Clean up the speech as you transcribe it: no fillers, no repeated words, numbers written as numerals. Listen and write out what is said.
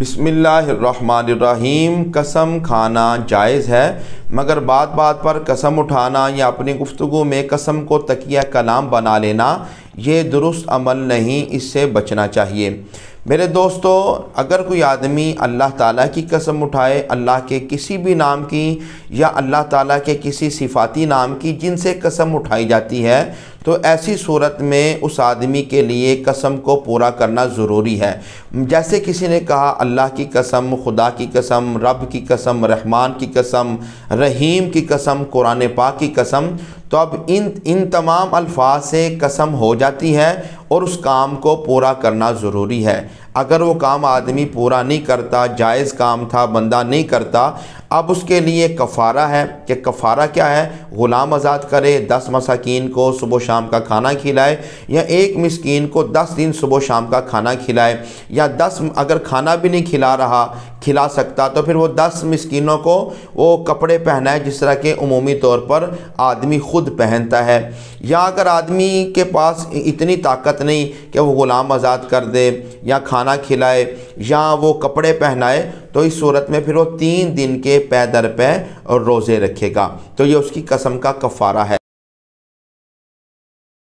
बिस्मिल्लाहिर्रहमानिर्रहीम। कसम खाना जायज़ है, मगर बात बात पर कसम उठाना या अपनी गुफ्तगू में कसम को तकिया कलाम बना लेना ये दुरुस्त अमल नहीं, इससे बचना चाहिए। मेरे दोस्तों, अगर कोई आदमी अल्लाह ताला की कसम उठाए, अल्लाह के किसी भी नाम की या अल्लाह ताला के किसी सिफाती नाम की जिनसे कसम उठाई जाती है, तो ऐसी सूरत में उस आदमी के लिए कसम को पूरा करना ज़रूरी है। जैसे किसी ने कहा अल्लाह की कसम, खुदा की कसम, रब की कसम, रहमान की कसम, रहीम की कसम, कुरान पाक की कसम, तो अब इन तमाम अल्फाज से कसम हो जाती है और उस काम को पूरा करना ज़रूरी है। अगर वो काम आदमी पूरा नहीं करता, जायज़ काम था, बंदा नहीं करता, अब उसके लिए कफ़ारा है कि कफ़ारा क्या है? ग़ुलाम आज़ाद करे, 10 मसाकीन को सुबह शाम का खाना खिलाए, या एक मिस्कीन को 10 दिन सुबह शाम का खाना खिलाए, या 10 अगर खाना भी नहीं खिला सकता तो फिर वो 10 मिस्कीनों को वो कपड़े पहनाए जिस तरह के उमूमी तौर पर आदमी ख़ुद पहनता है। या अगर आदमी के पास इतनी ताकत नहीं कि वो ग़ुलाम आज़ाद कर दे या खाना खिलाए या वो कपड़े पहनाए, तो इस सूरत में फिर वो 3 दिन के पै दर पै और रोज़े रखेगा, तो ये उसकी कसम का कफ़ारा है।